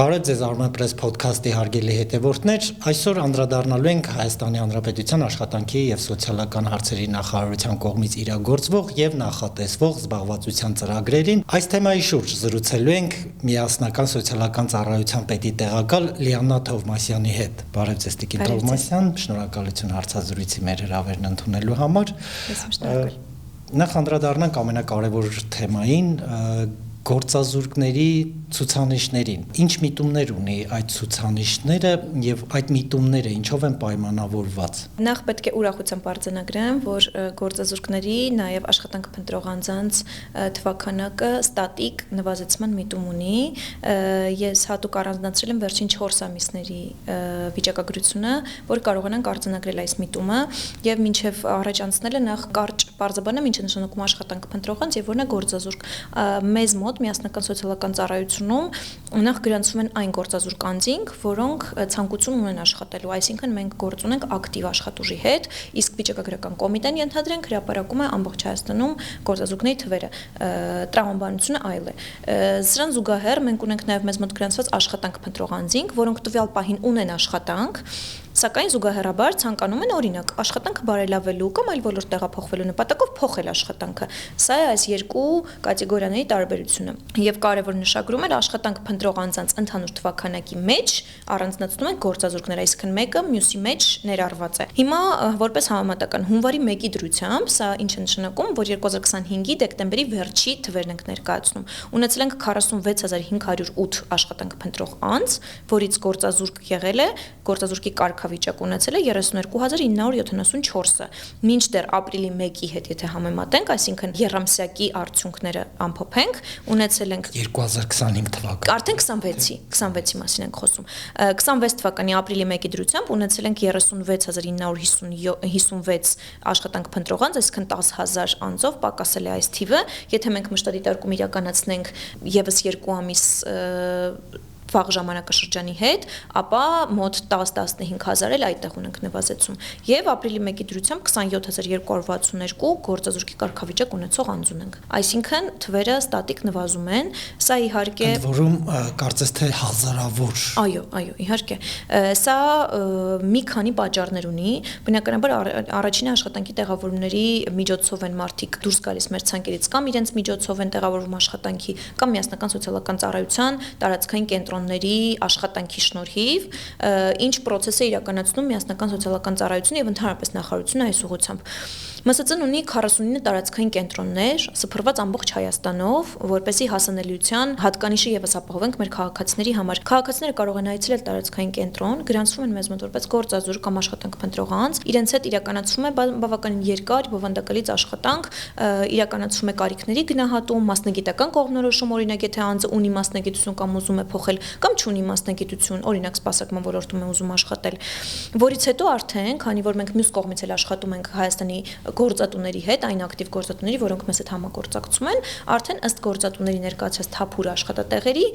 Բարև ձեզ Armen Press podcast-ի հարգելի հետևորդներ, այսօր անդրադառնալու ենք Հայաստանի Հանրապետության աշխատանքի եւ սոցիալական հարցերի նախարարության կողմից իրագործվող եւ նախատեսվող զբաղվածության ծրագրերին։ Այս թեմայի շուրջ զրուցելու ենք միասնական սոցիալական ծառայության պետի տեղակալ Լիաննա Թովմասյանի հետ։ Բարև ձեզ Տիկին Թովմասյան, շնորհակալություն հարցազրույցի մեր հրավերն ընդունելու համար։ Նախ անդրադառնանք ամենակարևոր թեմային գործազուրկների ցուցանիշներին։ Ինչ միտումներ ունի այդ ցուցանիշները եւ այդ միտումները ինչով են պայմանավորված։ Նախ պետք է ուրախությամբ արձանագրեմ, որ գործազուրկների նաեւ աշխատանք փնտրող անձանց թվականակը ստատիկ նվազեցման միտում ունի։ Ես հատուկ առանձնացրել եմ վերջին 4 ամիսների վիճակագրությունը, որ կարողանանք արձանագրել այս միտումը եւ մինչեւ առաջ անցնելը նախ կարճ բարձաբանեմ ինչ է նշանակում աշխատանք փնտրող անձ եւ որն է գործազուրկ։ Մեզ մոտ միասնական սոցիալական ծառայությունում նախ գրանցվում են այն գործազուրկ անձինք, որոնք ցանկություն ունեն աշխատելու, այսինքն մենք գործ ունենք ակտիվ աշխատուժի հետ, իսկ վիճակագրական կոմիտեն ենթադրենք հրապարակում է ամբողջ Հայաստանում գործազուրկների թվերը, տրամաբանությունը այլ է։ Սրան զուգահեռ մենք ունենք նաև մեզ մոտ գրանցված աշխատանք փնտրող անձինք, որոնք տվյալ պահին ունեն աշխատանք, սակայն զուգահեռաբար ցանկանում են օրինակ աշխատանքը բարելավելու կամ այլ ոլորտ տեղափոխվելու նպատակով փոխել աշխատանքը։ Սա է այս երկու կատեգորիաների տարբերությունը։ Եվ կարևոր նշագրում է աշխատանք փնտրող անձանց ընդհանուր թվականակի մեջ առանձնացնում են գործազուրկները, այսինքն մեկը մյուսի մեջ ներառված է։ Հիմա որպես համեմատական հունվարի 1-ի դրությամբ սա ինչ է նշանակում, որ 2025-ի դեկտեմբերի վերջի թվերն ենք ներկայացնում։ Ունեցել ենք 46508 աշխատանք փնտրող անձ, որից գործազուրկ եղել է, գործազուրկի կարգավիճակ ունեցել է 32974-ը։ Մինչդեռ ապրիլի 1-ի հետ եթե համեմատենք, այսինքն եռամսյակի արդյունքները ամփոփենք, ունեցել ենք 2025 թվական։ Արդեն 26-ի մասին ենք խոսում։ 26 թվականի ապրիլի 1-ի դրությամբ ունեցել ենք 36956 աշխատանք փնտրող անձ, այսինքն 10000 անձով պակասել է այս թիվը։ Եթե մենք մշտադիտարկում իրականացնենք եւս 2 ամիս վաղ ժամանակաշրջանի հետ, ապա մոտ 10-15 հազար էլ այդտեղ ունենք նվազեցում։ Եվ ապրիլի 1-ի դրությամբ 27262 գործազուրկի կարգավիճակ ունեցող անձ ունենք։ Այսինքն թվերը ստատիկ նվազում են, սա իհարկե ընդ որում կարծես թե հազարավոր։ Այո, իհարկե։ Սա մի քանի պատճառներ ունի։ Բնականաբար առաջին աշխատանքի տեղավորումների միջոցով են մարդիկ դուրս գալիս մեր ցանկերից կամ իրենց միջոցով են տեղավորվում աշխատանքի կամ միասնական սոցիալական ծառայության տարածքային կենտրոնների աշխատանքի շնորհիվ, ինչ process է իրականացնում միասնական սոցիալական ծառայությունը եւ ընդհանրապես նախարարությունը այս ուղղությամբ։ ՄՍԾ-ն ունի 49 տարածքային կենտրոններ, սփռված ամբողջ Հայաստանով, որպեսզի հասանելիության հատկանիշը եւս ապահովենք մեր քաղաքացիների համար։ Քաղաքացիները կարող են այցելել տարածքային կենտրոն, գրանցվում են մեզ մոտ որպես գործազուրկ կամ աշխատանք փնտրող անձ, իրենց հետ իրականացվում է բավականին երկար բովանդակալից աշխատանք, իրականացվում է կարիքների գնահատում, մասնագիտական կողմնորոշում, օրինակ եթե անձը ունի մասնագիտություն կամ ուզում է փոխել կամ չունի մասնագիտություն, օրինակ սպասարկման ոլորտում է ուզում աշխատել, որից հետո արդեն, քանի որ մենք մյուս կողմից էլ աշխատում ենք Հայաստանի գործատուների հետ, այն ակտիվ գործատուների, որոնք մեզ հետ համագործակցում են, արդեն ըստ գործատուների ներկայացած թափուր աշխատատեղերի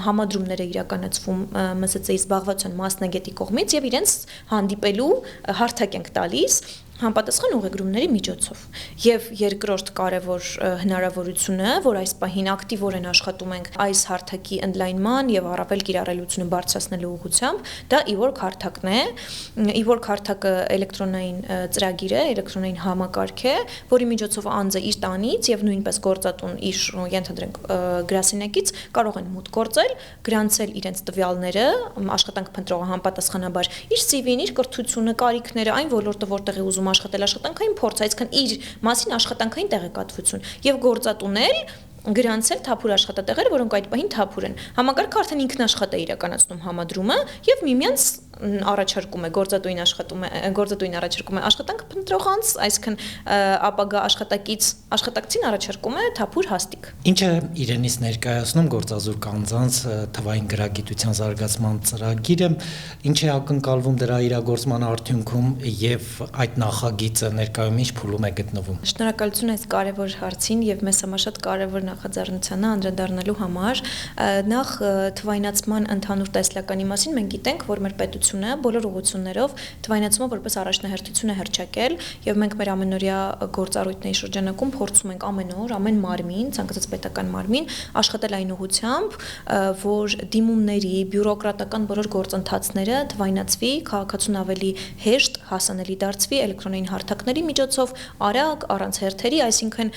համադրումները իրականացվում ՄՍԾ-ի զբաղվածության մասնագետի կողմից եւ իրենց հանդիպելու հարթակ ենք տալիս համապատասխան ուղեգրումների միջոցով։ Եվ երկրորդ կարևոր հնարավորությունը, որ այս պահին ակտիվորեն աշխատում ենք այս հարթակի ընդլայնման եւ առավել կիրառելիությունը բարձրացնելու ուղղությամբ, դա e-work հարթակն է։ E-work հարթակը էլեկտրոնային ծրագիր է, էլեկտրոնային համակարգ է, որի միջոցով անձը իր տանից եւ նույնպես գործատուն իր ենթադրենք գրասենյակից կարող են մուտք գործել, գրանցել իրենց տվյալները, աշխատանք փնտրողը համապատասխանաբար իր CV-ն, իր կրթությունը, կարիքները, այն ոլորտը, որտեղ է ուզում աշխատել աշխատանքային փորձ, այսինքն իր մասին աշխատանքային տեղեկատվություն եւ գործատունել գրանցել թափուր աշխատատեղեր, որոնք այդ պահին թափուր են։ Համակարգը արդեն ինքնաշխատ է իրականացնում համադրումը եւ միմյանց առաջարկում է գործատուին առաջարկում է աշխատանք փնտրող անձ, այսինքն ապագա աշխատակցին առաջարկում է թափուր հաստիկ։ Ինչը իրենից ներկայացնում գործազուրկ անձանց թվային գրագիտության զարգացման ծրագիրը, ինչ է ակնկալվում դրա իրագործման արդյունքում եւ այդ նախագիծը ներկայում ինչ փուլում է գտնվում։ Շնորհակալություն այս կարևոր հարցին եւ մեզ համար շատ կարևոր նախաձեռնությանը անդրադառնալու համար։ Նախ թվայնացման ընդհանուր տեսլականի մասին մենք գիտենք, որ մեր պետության տնտեսագիտությունը բոլոր ուղղություններով թվայնացումը որպես առաջնահերթություն է հռչակել եւ մենք մեր ամենօրյա գործառույթների շրջանակում փորձում ենք ամեն օր, ամեն մարմին, ցանկացած պետական մարմին աշխատել այն ուղղությամբ, որ դիմումների, բյուրոկրատական բոլոր գործընթացները թվայնացվի, քաղաքացուն ավելի հեշտ հասանելի դարձվի էլեկտրոնային հարթակների միջոցով, արագ, առանց հերթերի, այսինքն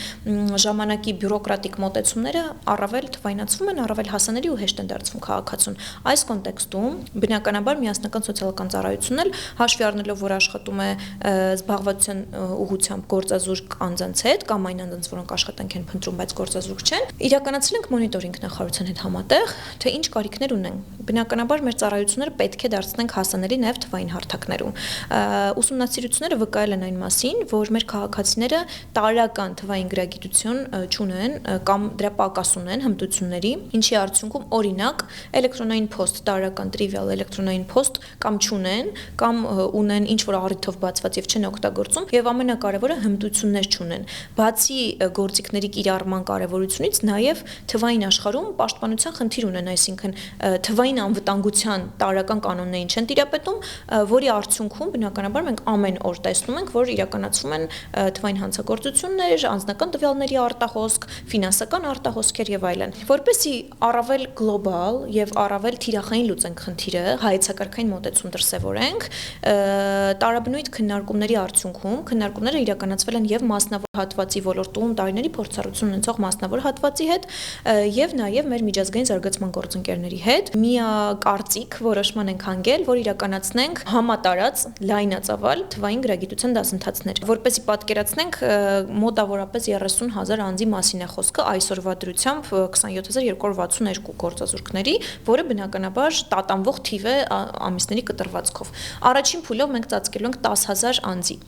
ժամանակի բյուրոկրատիկ մոտեցումները առավել թվայնացվում են, առավել հասանելի ու հեշտ են դարձվում քաղաքացուն։ Այս կոնտեքստում բնականաբար միասնական սոցիալական ծառայությունն էլ հաշվի առնելով, որ աշխատում է զբաղվածության ուղղությամբ գործազուրկ անձանց հետ կամ այն անձանց, որոնք աշխատանք են փնտրում, բայց գործազուրկ չեն, իրականացրել ենք մոնիտորինգ նախարարության հետ համատեղ, թե ինչ կարիքներ ունեն։ Բնականաբար մեր ծառայությունները պետք է դարձնենք հասանելի նաև թվային հարթակներում։ Ուսումնասիրությունները վկայել են այն մասին, որ մեր քաղաքացիները տարրական թվային գրագիտություն չունեն կամ դրա պակաս ունեն հմտությունների, ինչի արդյունքում օրինակ էլեկտրոնային փոստ, տարրական տրիվիալ էլեկտրոնային փոստ կամ չունեն, կամ ունեն ինչ որ առիթով բացված եւ չեն օգտագործում, եւ ամենակարևորը հմտություններ չունեն։ Բացի գործիքների կիրառման կարևորությունից նաև թվային աշխարհում պաշտպանության խնդիր ունեն, այսինքն թվային անվտանգության տարրական կանոններին չեն տիրապետում, որի արդյունքում բնականաբար մենք ամեն օր տեսնում ենք, որ իրականացվում են թվային հանցագործություններ, անձնական տվյալների արտահոսք, ֆինանսական արտահոսքեր եւ այլն։ Որպեսզի առավել գլոբալ եւ առավել թիրախային լուծենք խնդիրը, հայեցակարգային մոտեցում դրսեւորենք, տարաբնույթ քննարկումների արդյունքում քննարկումները իրականացվել են եւ մասնավոր հատվածի ոլորտում տարիների փորձառություն ունեցող մասնավոր հատվածի հետ եւ նաեւ մեր միջազգային զարգացման գործընկերների հետ միակարծիք որոշման ենք հանգել, որ իրականացնենք համատարած լայնածավալ թվային գրագիտության դասընթացներ, որպեսզի պատկերացնենք մոտավորապես 30,000 անձի մասին է խոսքը այսօրվա դրությամբ 27262 գործազուրկների, որը բնականաբար տատանվող թիվ է ամիսների կտրվածքով։ Առաջին փուլով մենք ծածկելու ենք 10,000 անձի։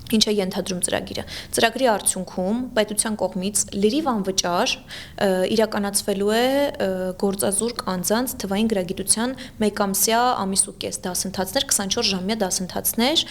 Ինչ է ենթադրում ծրագիրը։ Ծրագրի արդյունքում պետության կողմից լրիվ անվճար իրականացվելու է գործազուրկ անձանց թվային գրագիտության մեկամսյա ամիս ու կես դասընթացներ, 24-ժամյա դասընթացներ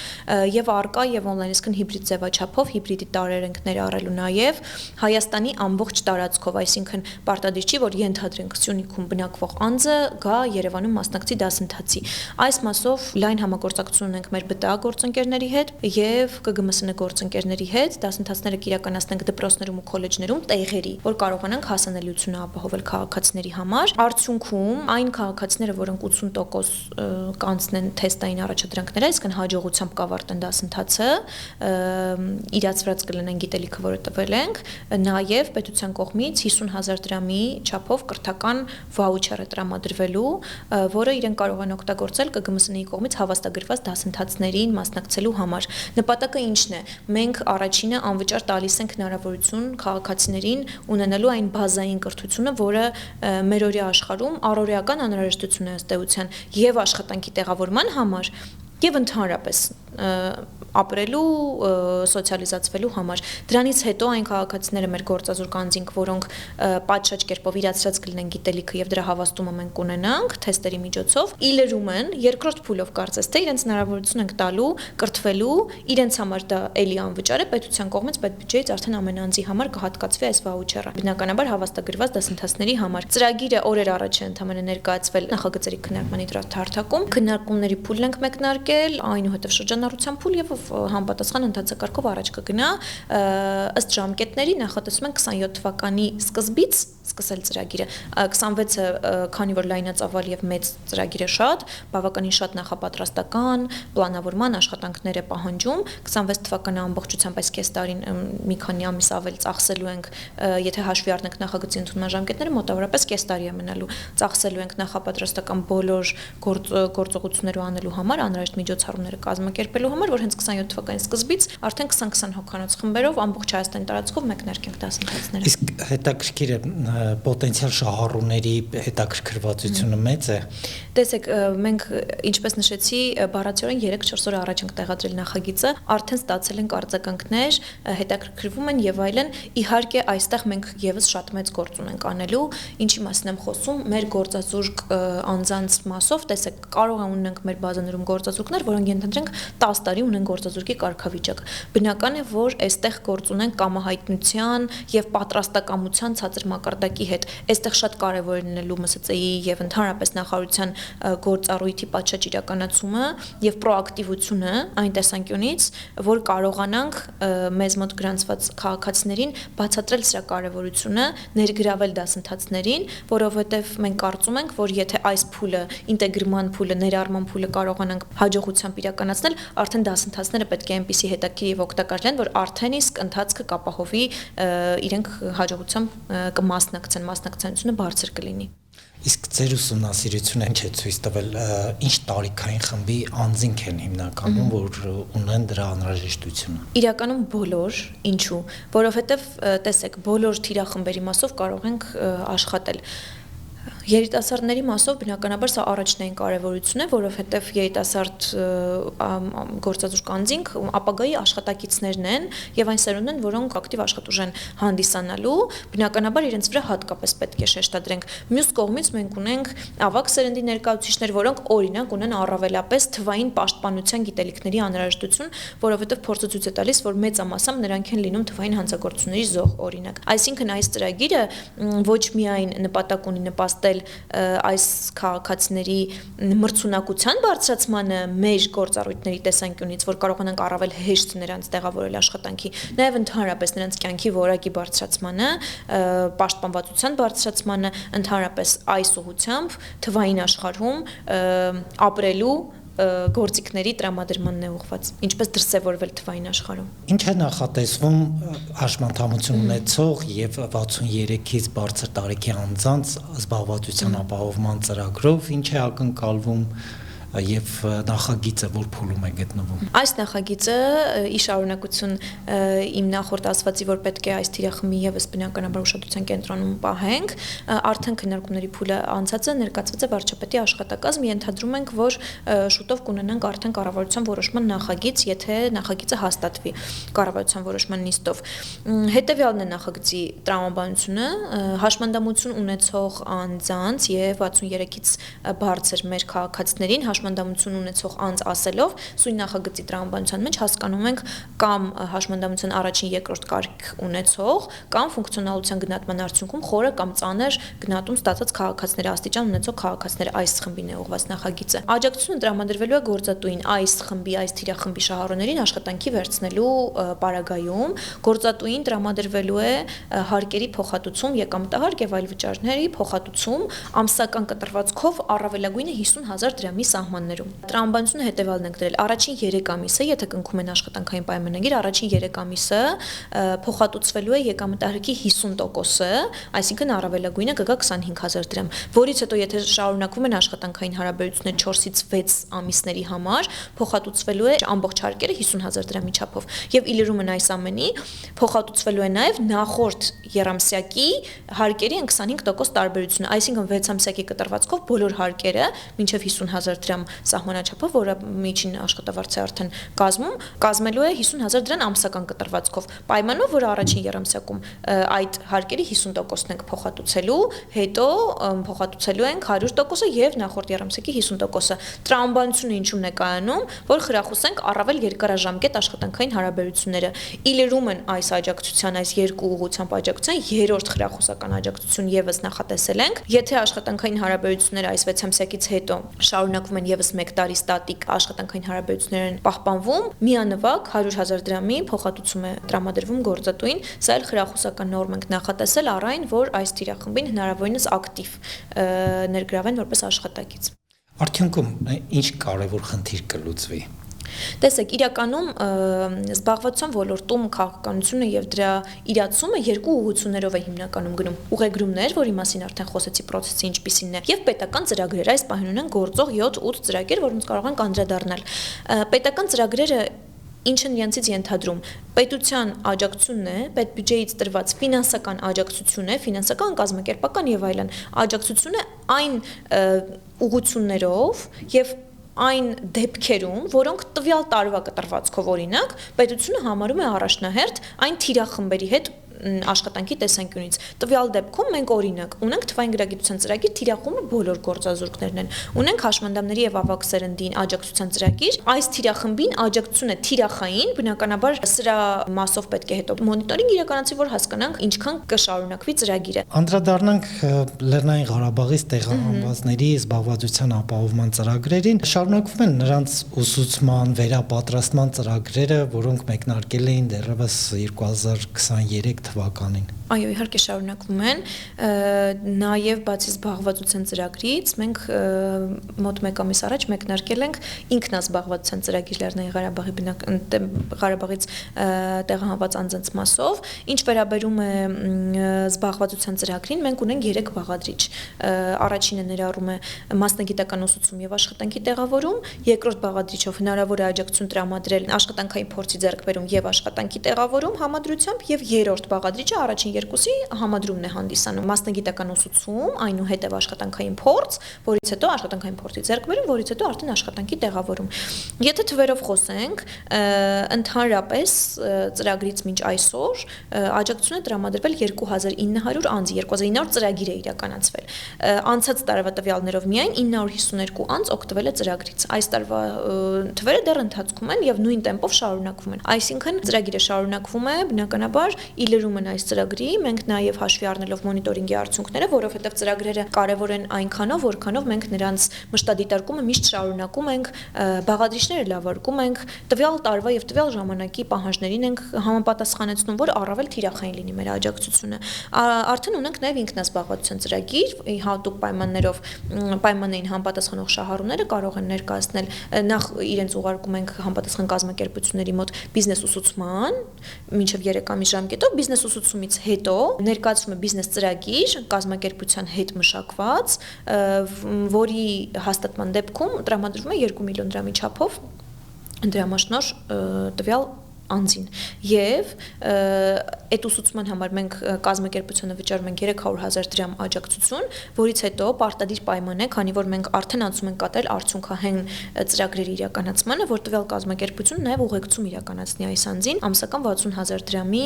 եւ արկա եւ on-line, այսինքն հիբրիդ ձևաչափով, հիբրիդի տարրեր ենք ներառելու նաեւ Հայաստանի ամբողջ տարածքով, այսինքն պարտադիր չի, որ ենթադրենք Սյունիքում բնակվող անձը գա Երևանում մասնակցի դասընթացի։ Այս մասով լայն համագործակցություն ունենք մեր ԲՏԱ գործընկերների հետ եւ ԿԳՄՍՆ գործընկերների հետ դասընթացները կիրականացնենք դպրոցներում ու քոլեջներում տեղերի, որ կարողանանք հասանելիությունը ապահովել քաղաքացիների համար։ Արդյունքում այն քաղաքացիները, որոնք 80% կանցնեն թեստային առաջադրանքները, այսինքն հաջողությամբ կավարտեն դասընթացը, իրացված կլինեն գիտելիքը, որը տվել ենք, նաև պետության կողմից 50,000 դրամի չափով կրթական վաուչեր է տրամադրվելու, որը իրեն կարող են օգտագործել ԿԳՄՍՆ-ի կողմից հավաստագրված դասընթացներին մասնակցելու համար։ Նպատակը ինչն է։ Մենք առաջինը անվճար տալիս ենք հնարավորություն քաղաքացիներին ունենալու այն բազային կրթությունը, որը մերօրյա աշխարհում առօրեական անհրաժեշտություն է ըստ էության եւ աշխատանքի տեղավորման համար եւ ընդհանրապես ապրելու, սոցիալիզացվելու համար։ Դրանից հետո այն քաղաքացիները մեր գործազուրկ անձինք, որոնք պատշաճ կերպով իրացրած կլինեն գիտելիքը եւ դրա հավաստումը մենք կունենանք թեստերի միջոցով, իլերում են երկրորդ փուլով կարծես թե իրենց հնարավորություն ենք տալու կրթվելու, իրենց համար դա էլի անվճար է, պետության կողմից պետբյուջեից արդեն ամեն անձի համար կհատկացվի այս վաուչերը։ Բնականաբար հավաստագրված դասընթացների համար։ Ծրագիրը օրեր առաջ է ընդհանրապես ներկայացվել նախագծերի քննարկմանի հարթակում, քննարկումների փուլն ենք մեկնարկել, այնուհետև շրջանառության փուլ եւ համապատասխան ընթացակարգով առաջ կգնա ըստ ժամկետների նախատեսում են 27 թվականի սկզբից սկսել ծրագիրը 26-ը քանի որ լայնածավալ եւ մեծ ծրագիր է շատ բավականին շատ նախապատրաստական պլանավորման աշխատանքներ է պահանջում 26 թվականը ամբողջությամբ այս կես տարին մի քանի ամիս ավել ծախսելու ենք եթե հաշվի առնենք նախագծի ընդունման ժամկետները մոտավորապես կես տարի է մնալու ծախսելու ենք նախապատրաստական բոլոր գործողությունները անելու համար անհրաժեշտ միջոցառումները կազմակերպելու համար որ հենց 27 թվականի սկզբից արդեն 20-20 հոգանոց խմբերով ամբողջ Հայաստանի տարածքով մեկնարկենք դասընթացները։ Իսկ հետաքրքիր է պոտենցիալ շահառուների հետաքրքրվածությունը մեծ է։ Տեսեք, մենք ինչպես նշեցի, բառացիորեն 3-4 օր առաջ ենք տեղադրել նախագիծը, արդեն ստացել ենք արձագանքներ, հետաքրքրվում են եւ այլն։ Իհարկե, այստեղ մենք եւս շատ մեծ գործ ունենք անելու, ինչի մասին եմ խոսում, մեր գործազուրկ անձանց մասով, տեսեք, կարող է ունենք մեր բազաներում գործազուրկներ, որոնք ենթադրենք 10 տարի ունեն գործազուրկի կարգավիճակը։ Բնական է, որ այստեղ գործ ունեն կամահայտնության եւ պատրաստակամության ցածր մակարդակի հետ։ Այստեղ շատ կարեւոր է լինելու ՄՍԾ-ի եւ ընդհանրապես նախարարության գործառույթի պատշաճ իրականացումը եւ պրոակտիվությունը այն տեսանկյունից, որ կարողանանք մեզ մոտ գրանցված քաղաքացիներին բացատրել սրա կարեւորությունը, ներգրավել դասընթացներին, որովհետեւ մենք կարծում ենք, որ եթե այս փուլը, ինտեգրման փուլը, ներառման փուլը կարողանանք հաջողությամբ իրականացնել, արդեն դասընթացները պետք է այնպիսի հետաքրքիր եւ օգտակար լինեն, որ արդեն իսկ ընթացքը կապահովի իրենք հաջողությամբ կմասնակցեն, մասնակցությունը բարձր կլինի։ Իսկ ձեր ուսումնասիրությունը ինչ է ցույց տվել, ինչ տարիքային խմբի անձինք են հիմնականում, որ ունեն դրա անհրաժեշտությունը։ Իրականում բոլոր, ինչու, որովհետև տեսեք, բոլոր թիրախմբերի մասով կարող ենք աշխատել։ Երիտասարդների մասով բնականաբար սա առաջնային կարևորություն է, որովհետև երիտասարդ գործազուրկ անձինք ապագայի աշխատակիցներն են եւ այն սերունդն են, որոնք ակտիվ աշխատուժ են հանդիսանալու, բնականաբար իրենց վրա հատկապես պետք է շեշտադրենք։ Մյուս կողմից մենք ունենք ավագ սերնդի ներկայացուցիչներ, որոնք օրինակ ունեն առավելապես թվային պաշտպանության գիտելիքների անհրաժեշտություն, որովհետև փորձը ցույց է տալիս, որ մեծամասամբ նրանք են լինում թվային հանցագործությունների զոհ, օրինակ։ Այսինքն այս ծրագիրը ոչ միայն նպատակ ունի նպաստել այս քաղաքացիների մրցունակության բարձրացմանը մեր գործառույթների տեսանկյունից, որ կարողանանք առավել հեշտ նրանց տեղավորել աշխատանքի, նաև ընդհանրապես նրանց կյանքի որակի բարձրացմանը, պաշտպանվածության բարձրացմանը, ընդհանրապես այս ուղղությամբ թվային աշխարհում ապրելու գործիքների տրամադրմանն է ուղղված, ինչպես դրսևորվել թվային աշխարհում։ Ինչ է նախատեսվում հաշմանդամություն ունեցող եւ 63-ից բարձր տարիքի անձանց զբաղվածության ապահովման ծրագրով, ինչ է ակնկալվում եւ նախագիծը որ փուլում է գտնվում։ Այս նախագիծը ի շարունակություն իմ նախորդ ասվածի, որ պետք է այս թիրախմբի եւս բնականաբար ուշադրության կենտրոնում պահենք, արդեն քննարկումների փուլը անցած է, ներկայացված է վարչապետի աշխատակազմ, ենթադրում ենք, որ շուտով կունենանք արդեն կառավարության որոշման նախագիծ, եթե նախագիծը հաստատվի կառավարության որոշման նիստով։ Հետևյալն է նախագծի տրամաբանությունը, հաշմանդամություն ունեցող անձանց եւ 63-ից բարձր մեր քաղաքացիներին հաշմանդամություն ունեցող անձ ասելով, սույն նախագծի տրամաբանության մեջ հասկանում ենք կամ հաշմանդամության առաջին երկրորդ կարգ ունեցող, կամ ֆունկցիոնալության գնահատման արդյունքում խորը կամ ծանր գնահատում ստացած քաղաքացիների աստիճան ունեցող քաղաքացիներ այս խմբին է ուղղված նախագիծը։ Աջակցությունը տրամադրվելու է գործատուին այս խմբի, այս թիրախմբի շահառուներին աշխատանքի վերցնելու պարագայում, գործատուին տրամադրվելու է հարկերի փոխհատուցում, եկամտահարկ եւ այլ վճարների փոխհատուցում ամսական կտրվածքով առավելագույնը 50,000 դրամի սահմաններում։ Տրամաբանությունը հետևյալն ենք դրել. առաջին 3 ամիսը, եթե կնքում են աշխատանքային պայմանագիր, առաջին 3 ամիսը փոխհատուցվելու է եկամտահարկի 50%-ը, այսինքն առավելագույնը կգա 25,000 դրամ, որից հետո եթե շարունակվում են աշխատանքային հարաբերությունները 4-ից 6 ամիսների համար, փոխհատուցվելու է ամբողջ հարկերը 50,000 դրամի չափով։ Եվ իլրումն այս ամենի փոխհատուցվելու է նաև նախորդ եռամսյակի հարկերի 25% տարբերությունը, այսինքն 6 ամսյակի կտրվածքով բոլոր հարկերը մինչև 50,000 դրամ սահմանաչափով, որը միջին աշխատավարձը արդեն կազմելու է 50,000 դրամ ամսական կտրվածքով, պայմանով, որ առաջին եռամսյակում այդ հարկերի 50%-ն ենք փոխհատուցելու, հետո փոխհատուցելու ենք 100%-ը եւ նախորդ եռամսյակի 50%-ը։ Տրամաբանությունը ինչու՞մն է կայանում, որ խրախուսենք առավել երկարաժամկետ աշխատանքային հարաբերությունները։ Իլրումն այս աջակցության, այս երկու ուղղությամբ աջակցության երրորդ խրախուսական աջակցություն եւս նախատեսել ենք, եթե աշխատանքային հարաբերությունները այս 6 ամսյակից հետո շարունակվում են եւս 1 տարի ստատիկ աշխատանքային հարաբերություններ են պահպանվում, միանվագ 100,000 դրամի փոխհատուցում է տրամադրվում գործատուին, սա էլ խրախուսական նորմ ենք նախատեսել առ այն, որ այս թիրախմբին հնարավորինս ակտիվ ներգրավեն որպես աշխատակից։ Արդյունքում ինչ կարևոր խնդիր կլուծվի։ Տեսեք, իրականում զբաղվածության ոլորտում քաղաքականությունը եւ դրա իրացումը երկու ուղղություններով է հիմնականում գնում։ Ուղեգրումներ, որի մասին արդեն խոսեցի, process-ը ինչպիսին է, եւ պետական ծրագրեր, այս պահին ունեն գործող 7-8 ծրագիր, որոնց կարող ենք անդրադառնալ։ Պետական ծրագրերը ինչ են իրենցից ենթադրում։ Պետության աջակցությունն է, պետբյուջեից տրված ֆինանսական աջակցություն է, ֆինանսական, կազմակերպական եւ այլն աջակցություն է այն ուղղություններով եւ այն դեպքերում, որոնք տվյալ տարվա կտրվածքով օրինակ պետությունը համարում է առաջնահերթ այն թիրախմբերի հետ աշխատանքի տեսանկյունից։ Տվյալ դեպքում մենք օրինակ ունենք թվային գրագիտության ծրագիր, թիրախումը բոլոր գործազուրկներն են։ Ունենք հաշմանդամների եւ ավագ սերնդին աջակցության ծրագիր, այս թիրախմբին աջակցությունը թիրախային, բնականաբար սրա մասով պետք է հետո մոնիտորինգ իրականացվի, որ հասկանանք ինչքան կշարունակվի ծրագիրը։ Անդրադառնանք Լեռնային Ղարաբաղից տեղահանվածների զբաղվածության ապահովման ծրագրերին, շարունակվում են նրանց ուսուցման, վերապատրաստման ծրագրերը, որոնք մեկնարկել էին դեռևս 2023 թվականին։ Այո, իհարկե շարունակվում են, նաև բացի զբաղվածության ծրագրից մենք մոտ 1 ամիս առաջ մեկնարկել ենք ինքնազբաղվածության ծրագիր Լեռնային Ղարաբաղից տեղահանված անձանց մասով, ինչ վերաբերում է զբաղվածության ծրագրին, մենք ունենք 3 բաղադրիչ։ Առաջինը ներառում է մասնագիտական ուսուցում եւ աշխատանքի տեղավորում, երկրորդ բաղադրիչով հնարավոր է աջակցություն տրամադրել աշխատանքային փորձի ձեռքբերում եւ աշխատանքի տեղավորում համադրությամբ եւ երրորդ բաղադրիչը առաջին երկուսի համադրումն է հանդիսանում մասնագիտական ուսուցում, այնուհետև աշխատանքային փորձ, որից հետո աշխատանքային փորձի ձեռքբերում, որից հետո արդեն աշխատանքի տեղավորում։ Եթե թվերով խոսենք, ընդհանրապես ծրագրից մինչ այսօր աջակցություն է տրամադրվել 2900 անձի, 2900 ծրագիր է իրականացվել։ Անցած տարվա տվյալներով միայն 952 անձ օգտվել է ծրագրից։ Այս տարվա թվերը դեռ ընթացքում են եւ նույն տեմպով շարունակվում են։ Այսինքն ծրագիրը շարունակվում է, բնականաբար իլրում են այս ծրագրի, մենք նաև հաշվի առնելով մոնիտորինգի արդյունքները, որովհետև ծրագրերը կարևոր են այնքանով, որքանով մենք նրանց մշտադիտարկումը միշտ շարունակում ենք, բաղադրիչները լավարկում ենք, տվյալ տարվա եւ տվյալ ժամանակի պահանջներին ենք համապատասխանեցնում, որ առավել թիրախային լինի մեր աջակցությունը։ Արդեն ունենք նաև ինքնազբաղվածության ծրագիր, հատուկ պայմաններով պայմաններին համապատասխանող շահառուները կարող են ներկայացնել, նախ իրենց ուղարկում ենք համապատասխան կազմակերպությունների մոտ բիզնես ուսուցման, մինչև 3 ամիս ժամկետով բիզնես ուսուցումից հետո ներկայացվում է բիզնես ծրագիր կազմակերպության հետ մշակված, որի հաստատման դեպքում տրամադրվում է 2 միլիոն դրամի չափով դրամաշնոր տվյալ անձին եւ այդ ուսուցման համար մենք կազմակերպությունը վճարում ենք 300,000 դրամ աջակցություն, որից հետո պարտադիր պայման է, քանի որ մենք արդեն անցում ենք կատարել արդյունքահեն ծրագրերի իրականացմանը, որ տվյալ կազմակերպությունը նաեւ ուղեկցում իրականացնի այս անձին ամսական 60,000 դրամի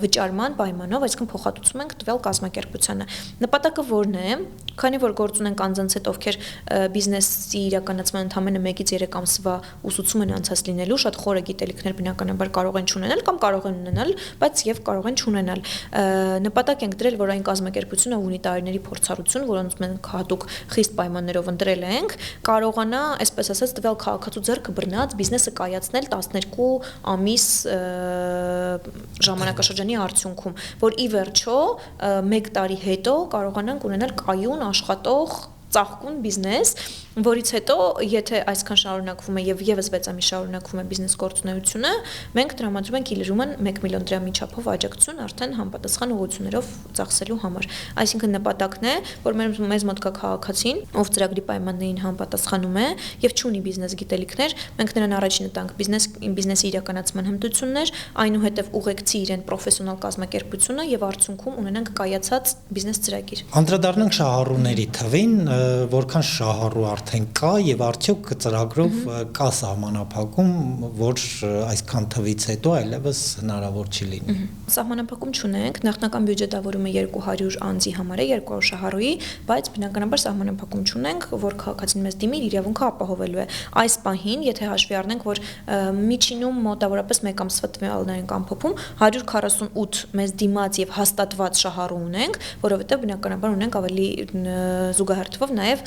վճարման պայմանով, այսինքն փոխհատուցում ենք տվյալ կազմակերպությանը։ Նպատակը որն է, քանի որ գործ ունենք անձանց հետ, ովքեր բիզնեսի իրականացման ընդամենը 1-ից 3 ամսվա ուսուցում են անցած լինելու, շատ խորը գիտելիքներ բնականաբար կարող են չունենալ կամ կարող են ունենալ, բայց եւ կարող են չունենալ։ Նպատակ ենք դրել, որ այն կազմակերպությունը ունի տարիների փորձառություն, որոնց մենք հատուկ խիստ պայմաններով ընտրել ենք, կարողանա, այսպես ասած, տվյալ քաղաքացու ձեռքը բռնած բիզնեսը կայացնել 12 ամիս ժամանակաշրջանի արդյունքում, որ ի վերջո 1 տարի հետո կարողանանք ունենալ կայուն աշխատող ծաղկուն բիզնես, որից հետո եթե այսքան շարունակվում է եւ եւս 6 ամիս շարունակվում է բիզնես գործունեությունը, մենք տրամադրում ենք իլրում 1 միլիոն դրամի չափով աջակցություն արդեն համապատասխան ուղղություններով ծախսելու համար։ Այսինքն նպատակն է, որ մեզ մոտ կա քաղաքացին, ով ծրագրի պայմաններին համապատասխանում է եւ չունի բիզնես գիտելիքներ, մենք նրան առաջինը տանք բիզնեսի իրականացման հմտություններ, այնուհետեւ ուղեկցի իրեն պրոֆեսիոնալ կազմակերպությունը եւ արդյունքում ունենանք կայացած բիզնես ծրագիր։ Անդրադառնանք շահառուների թվին, որքան շահառու արդեն կա եւ արդյոք ծրագրով կա սահմանափակում, որ այսքան թվից հետո այլևս հնարավոր չի լինի։ Սահմանափակում չունենք, նախնական բյուջետավորումը 200 անձի համար է, 200 շահառուի, բայց բնականաբար սահմանափակում չունենք, որ քաղաքացին մեզ դիմի, իր իրավունքը ապահովելու է։ Այս պահին, եթե հաշվի առնենք, որ միջինում մոտավորապես 1 ամսվա տվյալներ ենք ամփոփում, 148 մեզ դիմաց եւ հաստատված շահառու ունենք, որովհետեւ բնականաբար ունենք ավելի զուգահեռ թվով նաև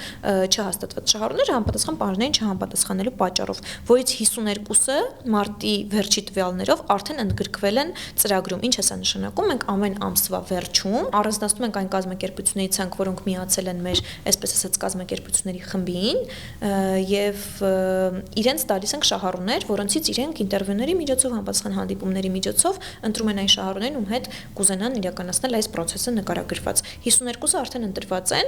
չհաստատված շահառուները համապատասխան պահանջներին չհամապատասխանելու պատճառով, որից 52-ը մարտի վերջի տվյալներով արդեն ընդգրկվել են ծրագրում։ Ինչ է սա նշանակում? Մենք ամեն ամսվա վերջում առանձնացնում ենք այն կազմակերպությունների ցանկ, որոնք միացել են մեր, այսպես ասած, կազմակերպությունների խմբին եւ իրենց տալիս ենք շահառուներ, որոնցից իրենք ինտերվյուների միջոցով, համապատասխան հանդիպումների միջոցով ընտրում են այն շահառուներին, ում հետ կուզենան իրականացնել այս process-ը նկարագրված։ 52-ը արդեն ընտրված են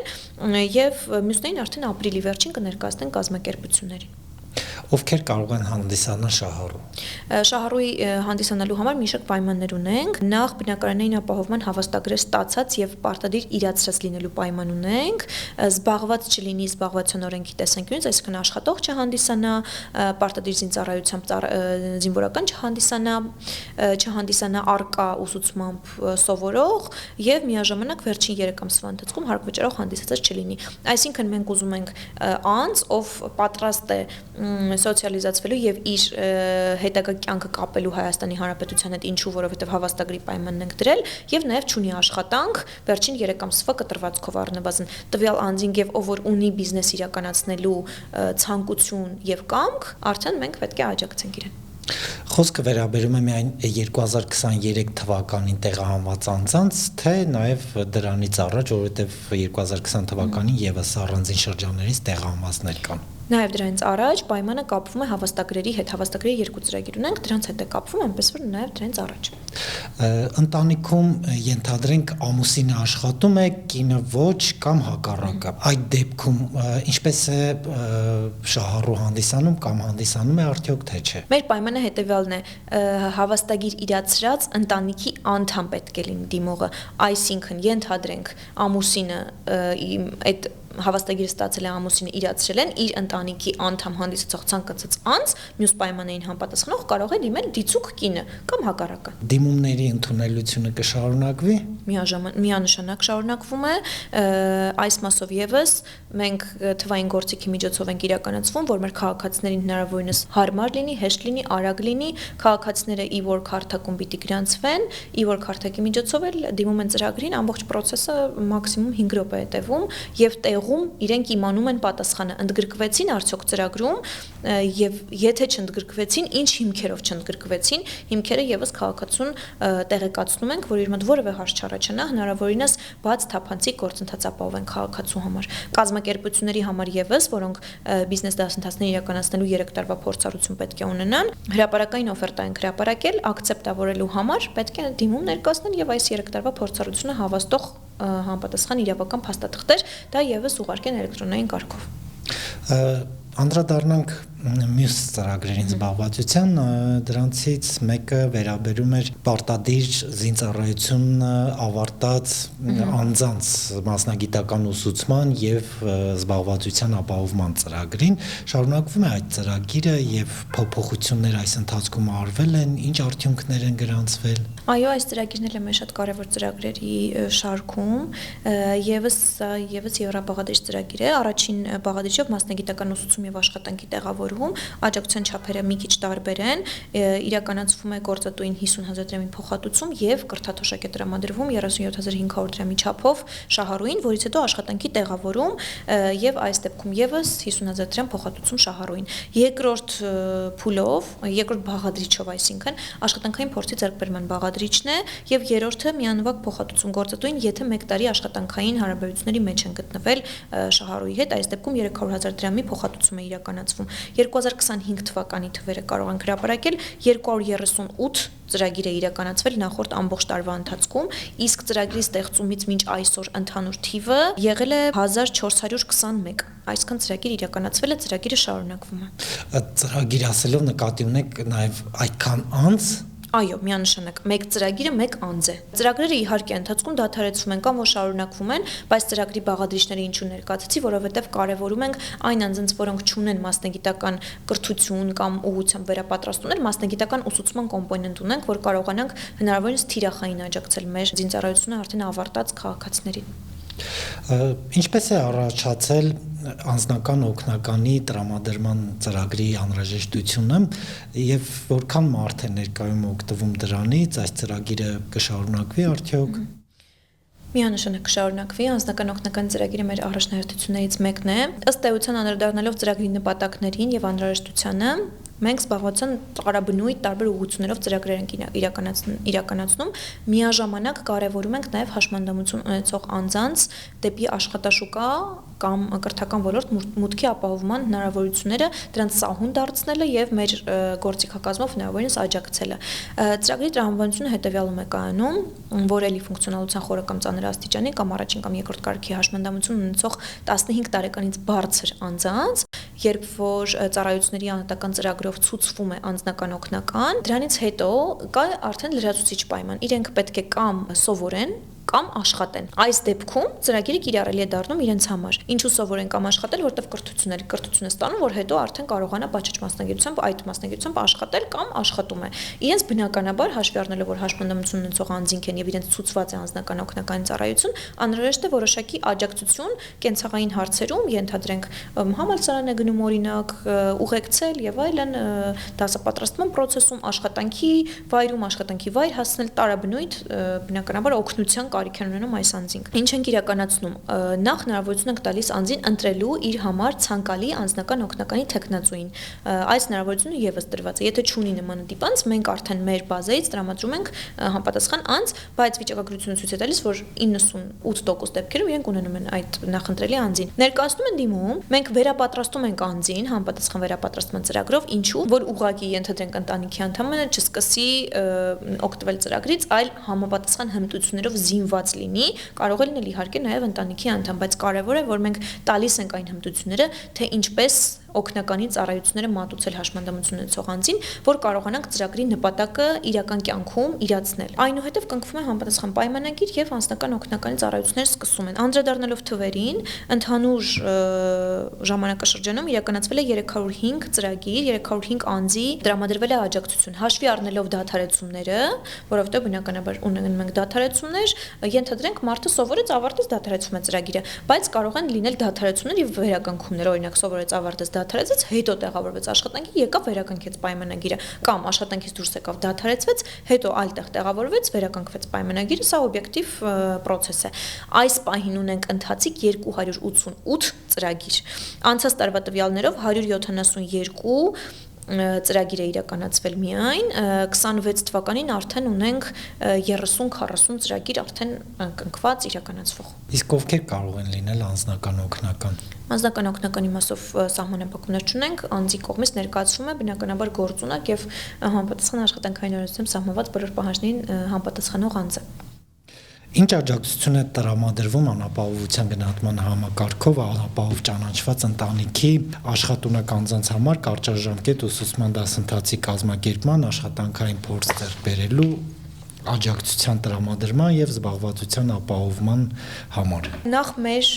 եւ մյուսներին արդեն ապրիլի վերջին կներկայացնեն կազմակերպություններին։ Ովքեր կարող են հանդիսանալ շահառու։ Շահառուի հանդիսանալու համար մի շարք պայմաններ ունենք։ Նախ բնակարանային ապահովման հավաստագրեր ստացած եւ պարտադիր իրացրած լինելու պայման ունենք, զբաղված չլինի զբաղվածության օրենքի տեսանկյունից, այսինքն աշխատող չհանդիսանա, պարտադիր զինծառայությամբ զինվորական չհանդիսանա արկա ուսուցմամբ սովորող եւ միաժամանակ վերջին 3 ամսվա ընթացքում հարկվճարող հանդիսացած չլինի։ Այսինքն մենք ուզում ենք անձ, ով պատրաստ է սոցիալիզացվելու եւ իր հետագա կյանքը կապելու Հայաստանի Հանրապետության հետ, ինչու որովհետեւ հավաստագրի պայմանն ենք դրել եւ նաեւ ճունի աշխատանք վերջին 3 ամսվա կտրվածքով առնվազն տվյալ անձին եւ ով որ ունի բիզնես իրականացնելու ցանկություն եւ կամք, արդեն մենք պետք է աջակցենք իրեն։ Խոսքը վերաբերում է միայն 2023 թվականին տեղահանված անձանց, թե նաև դրանից առաջ, որովհետև 2020 թվականին եւս առանձին շրջաններից տեղահանվածներ կան։ Նաև դրանից առաջ պայմանը կապվում է հավաստագրերի հետ, հավաստագրերի 2 ծրագիր ունենք, դրանց հետ է կապվում, այնպես որ նաև դրանից առաջ։ Ընտանիքում ենթադրենք ամուսինը աշխատում է, կինը ոչ կամ հակառակը։ Այդ դեպքում ինչպես է շահառու հանդիսանում կամ հանդիսանում է արդյոք թե չէ։ Մեր պայմանը հետևյալն է՝ հավաստագիր իրացրած ընտանիքի անդամ պետք է լինի դիմողը, այսինքն ենթադրենք ամուսինը այդ հավաստագիրը ստացել է ամուսինը իրացրել են իր ընտանիքի անդամ հանդիսացող ցանկացած անձ, մյուս պայմաններին համապատասխանող կարող է դիմել դիցուք կինը կամ հակառակը։ Դիմումների ընդունելությունը կշարունակվի։ Միանշանակ շարունակվում է, այս մասով եւս մենք թվային գործիքի միջոցով ենք իրականացվում, որ մեր քաղաքացիներին հնարավորինս հարմար լինի, հեշտ լինի, արագ լինի, քաղաքացիները e-work հարթակում պիտի գրանցվեն, e-work հարթակի միջոցով էլ դիմում են ծրագրին, ամբողջ process-ը մաքսիմում 5 րոպե է տևում եւ իրենք իմանում են պատասխանը, ընդգրկվեցին արդյոք ծրագրում եւ եթե չընդգրկվեցին, ինչ հիմքերով չընդգրկվեցին, հիմքերը եւս քաղաքացուն տեղեկացնում ենք, որ իր մոտ որևէ հարց չառաջանա, հնարավորինս բաց թափանցիկ գործընթաց ապահովեն քաղաքացու համար։ Կազմակերպությունների համար եւս, որոնք բիզնես դասընթացներ իրականացնելու 3 տարվա փորձառություն պետք է ունենան, հրապարակային օֆերտա ենք հրապարակել, ակցեպտավորելու համար պետք է դիմում ներկայացնել եւ այս 3 տարվա փորձառությունը հավաստող համապատասխան իրավական փաստաթղթեր, դա եւս ուղարկեն էլեկտրոնային կարգով։ Անդրադառնանք մյուս ծրագրերին զբաղվածության, դրանցից մեկը վերաբերում էր պարտադիր զինծառայություն ավարտած անձանց մասնագիտական ուսուցման եւ զբաղվածության ապահովման ծրագրին, շարունակվում է այդ ծրագիրը եւ փոփոխություններ այս ընթացքում արվել են, ինչ արդյունքներ են գրանցվել։ Այո, այս ծրագիրն էլ է մեր շատ կարևոր ծրագրերի շարքում, եւս եվրաբաղադրիչ ծրագիր է, առաջին բաղադրիչով մասնագիտական ուսուցում եւ աշխատանքի տեղավորում, աջակցության չափերը մի քիչ տարբեր են, իրականացվում է գործատուին 50,000 դրամի փոխհատուցում եւ կրթաթոշակ է տրամադրվում 37,500 դրամի չափով շահառուին, որից հետո աշխատանքի տեղավորում եւ այս դեպքում եւս 50,000 դրամ փոխհատուցում շահառուին։ Երկրորդ փուլով, երկրորդ բաղադրիչով, այսինքն աշխատանքային փորձի ձեռքբերման բաղադրիչն է եւ երրորդը միանվագ փոխհատուցում գործատուին, եթե 1 տարի աշխատանքային հարաբերությունների մեջ են գտնվել շահառուի հետ, այս դեպքում 300,000 դրամի փոխհատուցում է իրականացվում։ 2025 թվականի թվերը կարող ենք հրապարակել, 238 ծրագիր է իրականացվել նախորդ ամբողջ տարվա ընթացքում, իսկ ծրագրի ստեղծումից մինչ այսօր ընդհանուր թիվը եղել է 1421։ Այսքան ծրագիր իրականացվել է, ծրագիրը շարունակվում է։ Ծրագիր ասելով նկատի ունեք նաև այդքան անձ։ Այո, միանշանակ, մեկ ծրագիրը մեկ անձ է։ Ծրագրերը իհարկե ընթացքում դադարեցվում են կամ որ շարունակվում են, բայց ծրագրի բաղադրիչները ինչու ներկայացեցի, որովհետև կարևորում ենք այն անձանց, որոնք չունեն մասնագիտական կրթություն կամ ուղղությամբ վերապատրաստումներ, մասնագիտական ուսուցման կոմպոնենտ ունենք, որ կարողանանք հնարավորինս թիրախային աջակցել մեր զինծառայությունը արդեն ավարտած քաղաքացիներին։ Ինչպես է առաջացել անձնական օգնականի տրամադրման ծրագրի անհրաժեշտությունը եւ որքան մարդ է ներկայում օգտվում դրանից, այս ծրագիրը կշարունակվի արդյոք։ Միանշանակ կշարունակվի, անձնական օգնական ծրագիրը մեր առաջնահերթություններից մեկն է։ Ըստ էության անդրադառնալով ծրագրի նպատակներին եւ անհրաժեշտությանը, Մենք զբաղվածության տարաբնույթ տարբեր ուղղություններով ծրագրեր ենք իրականացնում, միաժամանակ կարևորում ենք նաև հաշմանդամություն ունեցող անձանց դեպի աշխատաշուկա կամ կրթական ոլորտ մուտքի ապահովման հնարավորությունները դրանց սահուն դարձնելը եւ մեր գործիքակազմով հնարավորինս աջակցելը։ Ծրագրի տրամաբանությունը հետեւյալում է կայանում, որ էլի ֆունկցիոնալության խորը կամ ծանր աստիճանի կամ առաջին կամ երկրորդ կարգի հաշմանդամություն ունեցող 15 տարեկանից բարձր անձանց, երբ որ ծառայությունների անհատական ծրագրով ցուցվում է անձնական օգնական, դրանից հետո կա արդեն լրացուցիչ պայման։ Իրենք պետք է կամ սովորեն կամ աշխատեն։ Այս դեպքում ծրագիրը կիրառելի է դառնում իրենց համար։ Ինչու սովորեն կամ աշխատել, որտեղ կրթություն է ստանում, որ հետո արդեն կարողանա բաժաճ մասնագիտությամբ այդ մասնագիտությամբ աշխատել կամ աշխատում է։ Իրենց բնականաբար հաշվի առնելով, որ հաշմանդամություն ունեցող անձինք են եւ իրենց ցուցված է անձնական օգնական ծառայություն, անհրաժեշտ է որոշակի աջակցություն կենցաղային հարցերում, ենթադրենք համալսարան է գնում օրինակ, ուղեկցել եւ այլն, դասապատրաստման process-ում, աշխատանքի վայր հասնել տարաբնույթ բնականաբար օգնության կարիք են ունենում այս անձինք։ Ինչ ենք իրականացնում։ Նախ հնարավորություն ենք տալիս անձին ընտրելու իր համար ցանկալի անձնական օգնականի թեկնածուին։ Այս հնարավորությունը եւս տրված է։ Եթե չունի նմանատիպ անձ, մենք արդեն մեր բազայից տրամադրում ենք համապատասխան անձ, բայց վիճակագրությունը ցույց է տալիս, որ 98% դեպքերում իրենք ունենում են այդ նախընտրելի անձին։ Ներկայացնում են դիմում, մենք վերապատրաստում ենք անձին համապատասխան վերապատրաստման ծրագրով, ինչու, որ ուղղակի ենթադրենք ընտանիքի անդամը չսկսի օգտվել ծրագրից, այլ համապատասխան հմտություններով զինված լինի, կարող է լինել իհարկե նաև ընտանիքի անդամ, բայց կարևոր է, որ մենք տալիս ենք այն հմտությունները, թե ինչպես օգնականի ծառայությունները մատուցել հաշմանդամություն ունեցող անձին, որ կարողանանք ծրագրի նպատակը իրական կյանքում իրացնել։ Այնուհետև կնքվում է համապատասխան պայմանագիր եւ անձնական օգնականի ծառայությունները սկսում են։ Անդրադառնալով թվերին, ընդհանուր ժամանակաշրջանում իրականացվել է 305 ծրագիր, 305 անձի տրամադրվել է աջակցություն, հաշվի առնելով դադարեցումները, որովհետեւ բնականաբար ունենք մենք դադարեցումներ, ենթադրենք մարդը սովորեց, ավարտեց, դադարեցվում է ծրագիրը, բայց կարող են լինել դադարեցումներ եւ վերականգնումներ, օրինակ սովորեց, ավարտեց, դադարեցեց, հետո տեղավորվեց աշխատանքի, եկավ վերականգնեց պայմանագիրը, կամ աշխատանքից դուրս եկավ, դադարեցվեց, հետո այլ տեղ տեղավորվեց, վերականգնվեց պայմանագիրը, սա օբյեկտիվ process է։ Այս պահին ունենք ընթացիկ 288 ծրագիր։ Անցած տարվա տվյալներով 172 ծրագիր է իրականացվել միայն, 26 թվականին արդեն ունենք 30-40 ծրագիր արդեն կնքված իրականացվող։ Իսկ ովքեր կարող են լինել անձնական օգնական։ Անձնական օգնականի մասով սահմանափակումներ չունենք, անձի կողմից ներկայացվում է բնականաբար գործունակ եւ համապատասխան աշխատանքային օրենսդրությամբ սահմանված բոլոր պահանջներին համապատասխանող անձը։ Ինչ աջակցություն է տրամադրվում անապահովության գնահատման համակարգով անապահով ճանաչված ընտանիքի աշխատունակ անձանց համար կարճաժամկետ ուսուցման դասընթացի կազմակերպման, աշխատանքային փորձ ձեռք բերելու, աջակցության տրամադրման եւ զբաղվածության ապահովման համար։ Նախ մեր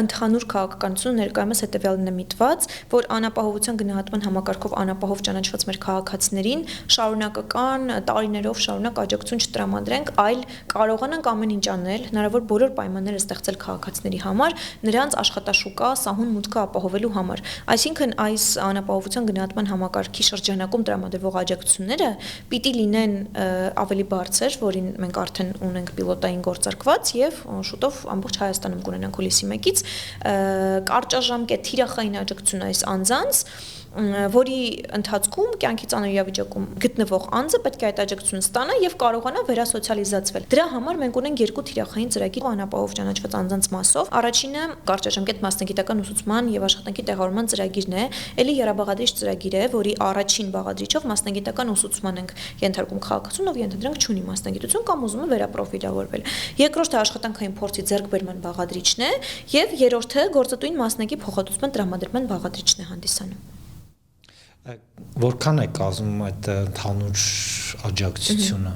ընդհանուր քաղաքականությունը ներկայումս հետեւյալն է միտված, որ անապահովության գնահատման համակարգով անապահով ճանաչված մեր քաղաքացիներին շարունակական տարիներով շարունակ աջակցություն չտրամադրենք, այլ կարողանանք ամեն ինչ անել, հնարավոր բոլոր պայմանները ստեղծել քաղաքացիների համար, նրանց աշխատաշուկա սահուն մուտքը ապահովելու համար։ Այսինքն այս անապահովության գնահատման համակարգի շրջանակում տրամադրվող աջակցությունները պիտի լինեն ավելի բարձր, որին մենք արդեն ունենք պիլոտային գործարկված եւ շուտով ամբողջ Հայաստանում կունենանք հուլիսի 1-ից կարճաժամկետ թիրախային աջակցություն այս անձանց, որի ընթացքում կյանքի ծանր իրավիճակում գտնվող անձը պետք է այդ աջակցությունը ստանա եւ կարողանա վերասոցիալիզացվել։ Դրա համար մենք ունենք երկու թիրախային ծրագիր անապահով ճանաչված անձանց մասով։ Առաջինը կարճաժամկետ մասնագիտական ուսուցման եւ աշխատանքի տեղավորման ծրագիրն է, ելի երաբաղադրիչ ծրագիր է, որի առաջին բաղադրիչով մասնագիտական ուսուցման ենք ենթարկում քաղաքացուն, ով ենթադրենք չունի մասնագիտություն կամ ուզում է վերապրոֆիլավորվել։ Երկրորդը աշխատանքային փորձի ձեռքբերման բաղադրիչն է եւ երրորդը գործատուին մասնակի փոխհատուցման տրամադրման բաղադրիչն է հանդիսանում։ Որքան է կազմում այդ ընդհանուր աջակցությունը։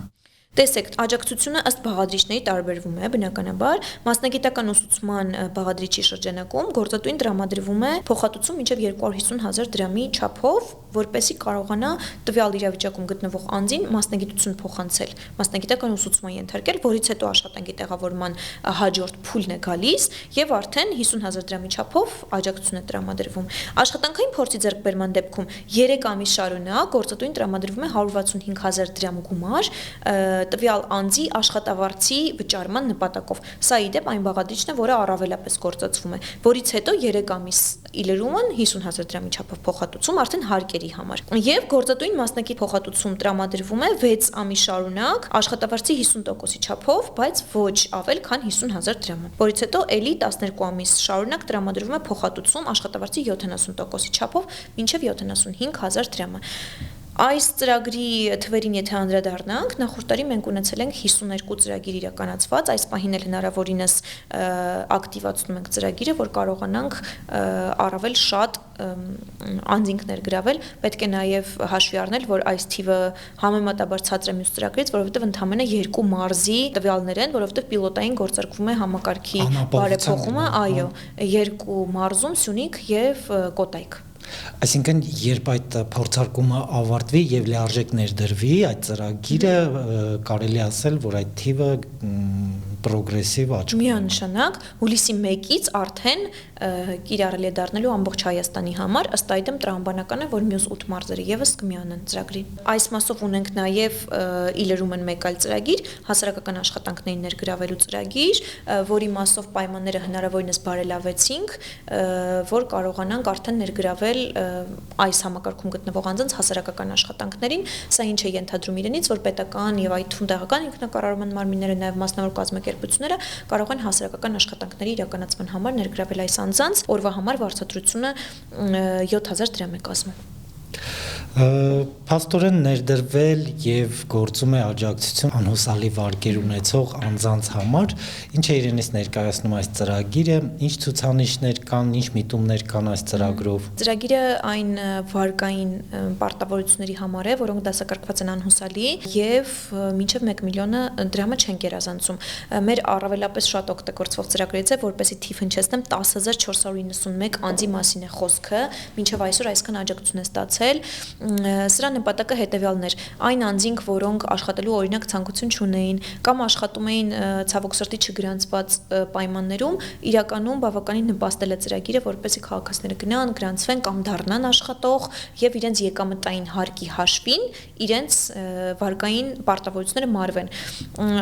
Տեսեք, աջակցությունը ըստ բաղադրիչների տարբերվում է բնականաբար, մասնագիտական ուսուցման բաղադրիչի շրջանակում գործատուին տրամադրվում է փոխհատուցում մինչև 250,000 դրամի չափով, որպեսզի կարողանա տվյալ իրավիճակում գտնվող անձին մասնագիտություն փոխանցել, մասնագիտական ուսուցման ենթարկել, որից հետո աշխատանքի տեղավորման հաջորդ փուլն է գալիս եւ արդեն 50,000 դրամի չափով աջակցություն է տրամադրվում։ Աշխատանքային փորձի ձեռքբերման դեպքում 3 ամիս շարունակ գործատուին տրամադրվում է 165,000 դրամ գումար տվյալ անձի աշխատավարձի վճարման նպատակով։ Սա ի դեպ այն բաղադրիչն է, որը առավելապես գործածվում է, որից հետո 3 ամիս իլրումն 50,000 դրամի չափով փոխհատուցում արդեն հարկերի ծրագրերի համար։ Եվ գործատուին մասնակից փոխհատուցում տրամադրվում է 6 ամիս շարունակ աշխատավարձի 50%-ի չափով, բայց ոչ ավել քան 50,000 դրամ։ Որից հետո էլի 12 ամիս շարունակ տրամադրվում է փոխհատուցում աշխատավարձի 70%-ի չափով մինչև 75,000 դրամ։ Այս ծրագրի թվերին եթե անդրադառնանք, նախորդ տարի մենք ունեցել ենք 52 ծրագիր իրականացված, այս պահին էլ հնարավորինս ակտիվացնում ենք ծրագիրը, որ կարողանանք առավել շատ անձինքներ գրավել, պետք է նաև հաշվի առնել, որ այս թիվը համեմատաբար ցածր է մյուս ծրագրից, որովհետև ընդամենը 2 մարզի տվյալներ են, որովհետև պիլոտային գործարկվում է համակարգի բարեփոխումը, այո, 2 մարզում Սյունիք եւ Կոտայք։ Այսինքն, երբ այդ փորձարկումը ավարտվի եւ լիարժեք ներդրվի, այդ ծրագիրը կարելի ասել, որ այդ թիվը պրոգրեսիվ աճում։ Միանշանակ հուլիսի 1-ից արդեն կիրառելի է դառնալու ամբողջ Հայաստանի համար, ըստ այդմ տրամաբանական է, որ մյուս 8 մարզերը եւս կմիանան ծրագրին։ Այս մասով ունենք նաեւ իլերում են մեկ այլ ծրագիր, հասարակական աշխատանքներին ներգրավելու ծրագիր, որի մասով պայմանները հնարավորինս բարելավեցինք, որ կարողանանք արդեն ներգրավել այս համակարգում գտնվող անձանց հասարակական աշխատանքներին, սա ինչ է ենթադրում իրենից, որ պետական եւ այդ թվում տեղական ինքնակառավարման մարմինները նաեւ մասնավոր կազմակերպությունները կարող են հասարակական աշխատանքների իրականացման համար ներգրավել այս անձանց, օրվա համար վարձատրությունը 7000 դրամ է կազմում։ Փաստորեն ներդրվել եւ գործում է աջակցություն անհուսալի վարկեր ունեցող անձանց համար, ինչ է իրենից ներկայացնում այս ծրագիրը, ինչ ցուցանիշներ կան, ինչ միտումներ կան այս ծրագրով։ Ծրագիրը այն վարկային պարտավորությունների համար է, որոնք դասակարգված են անհուսալի եւ մինչեւ 1 միլիոնը դրամը չեն գերազանցում։ Մեր առավելապես շատ օգտագործվող ծրագրերից է, որպեսզի թիվ հնչեցնեմ 10491 անձի մասին է խոսքը, մինչեւ այսօր այսքան աջակցություն է ստացել։ Սրա նպատակը հետևյալն էր, այն անձինք, որոնք աշխատելու օրինակ ցանկություն չունեին կամ աշխատում էին ցավոք սրտի չգրանցված պայմաններում, իրականում բավականին նպաստել է ծրագիրը, որպեսզի քաղաքացիները գնան, գրանցվեն կամ դառնան աշխատող եւ իրենց եկամտային հարկի հաշվին իրենց վարկային պարտավորությունները մարվեն։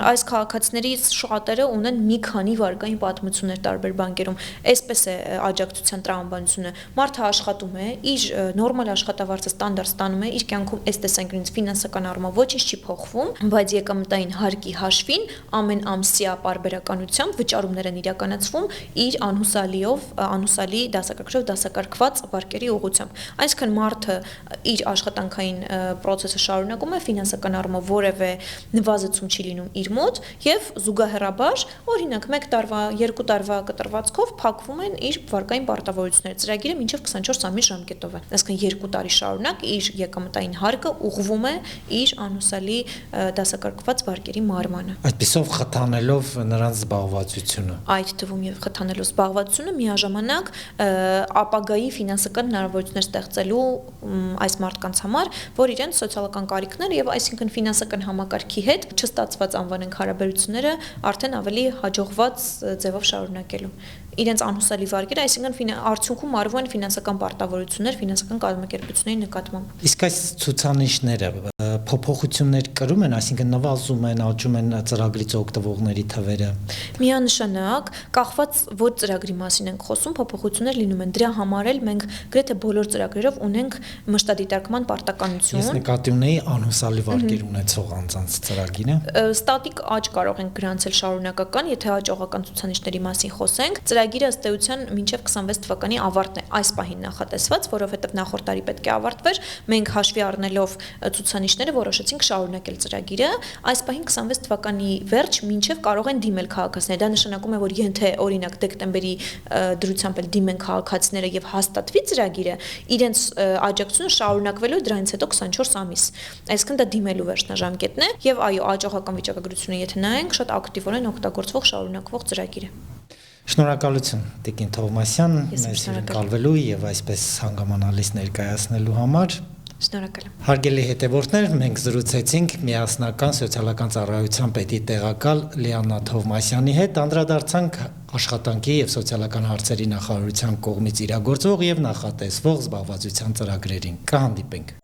Այս քաղաքացիներից շատերը ունեն մի քանի վարկային պատմություններ տարբեր բանկերում։ Այսպես է աջակցության տրամաբանությունը։ Մարդը աշխատում է, իր նորմալ աշխատավարձը ստանդարտ ստանում է, իր կյանքում այս տեսանկյունից ֆինանսական առումով ոչինչ չի փոխվում, բայց եկամտային հարկի հաշվին ամեն ամսյա պարբերականությամբ վճարումներ են իրականացվում իր անհուսալի դասակարգով դասակարգված վարկերի ուղղությամբ։ Այսինքն մարդը իր աշխատանքային process-ը շարունակում է, ֆինանսական առումով որևէ նվազեցում չի լինում իր մոտ եւ զուգահեռաբար, օրինակ 1 տարվա, 2 տարվա կտրվածքով փակվում են իր վարկային պարտավորությունները։ Ծրագիրը մինչեւ 24 ամիս ժամկետով է։ Այսինքն 2 տարի շարունակ իր եկամտային հարկը ուղղվում է իր անհուսալի դասակարգված վարկերի մարմանը։ Այդպիսով խթանելով նրանց զբաղվածությունը։ Այդ թվում եւ խթանելով զբաղվածությունը միաժամանակ ապագայի ֆինանսական հնարավորություններ ստեղծելու այս մարդկանց համար, որ իրենց սոցիալական կարիքները եւ այսինքն ֆինանսական համակարգի հետ չստացված անվանենք հարաբերությունները արդեն ավելի հաջողված ձևով շարունակելու իրենց անհուսալի վարկերը, այսինքն արդյունքում արվում են ֆինանսական պարտավորություններ ֆինանսական կազմակերպությունների նկատմամբ։ Իսկ այս ցուցանիշները փոփոխություններ կրում են, այսինքն նվազում են, աճում են ծրագրից օգտվողների թվերը։ Միանշանակ, կախված ոչ ծրագրի մասին ենք խոսում, փոփոխություններ լինում են։ Դրա համար էլ մենք գրեթե բոլոր ծրագրերով ունենք մշտադիտարկման պարտականություն։ Ես նկատի ունեի անհուսալի վարկեր ունեցող անձանց ծրագիրը։ Ստատիկ աճ կարող ենք գրանցել շարունակական, եթե հաջողական ցուցանիշների մասին խոսենք։ Ծրագիրը ըստ էության մինչև 26 թվականի ավարտն է այս պահին նախատեսված, որովհետև նախորդ տարի պետք է ավարտվեր։ Մենք հաշվի առնելով ցուցանիշները որոշեցինք շարունակել ծրագիրը։ Այս պահին 26 թվականի վերջ մինչև կարող են դիմել քաղաքացիները։ Դա նշանակում է, որ եթե օրինակ դեկտեմբերի դրությամբ էլ դիմեն քաղաքացիները եւ հաստատվի ծրագիրը, իրենց աջակցությունը շարունակվելու դրանից հետո 24 ամիս։ Այսինքն դա դիմելու վերջնաժամկետն է եւ այո, աջողական վիճակագրությունը եթե նայենք, շատ ակտիվորեն օգտագործվող շարունակվող ծրագիր է։ Շնորհակալություն Տիկին Թովմասյան, մեզ հյուրընկալվելու եւ այսպես հանգամանալից ներկայացնելու համար։ Շնորհակալ եմ։ Հարգելի հետևորդներ, մենք զրուցեցինք միասնական սոցիալական ծառայության պետի տեղակալ Լիաննա Թովմասյանի հետ, անդրադարձանք աշխատանքի եւ սոցիալական հարցերի նախարարության կողմից իրագործվող եւ նախատեսվող զբաղվածության ծրագրերին։ Կհանդիպենք։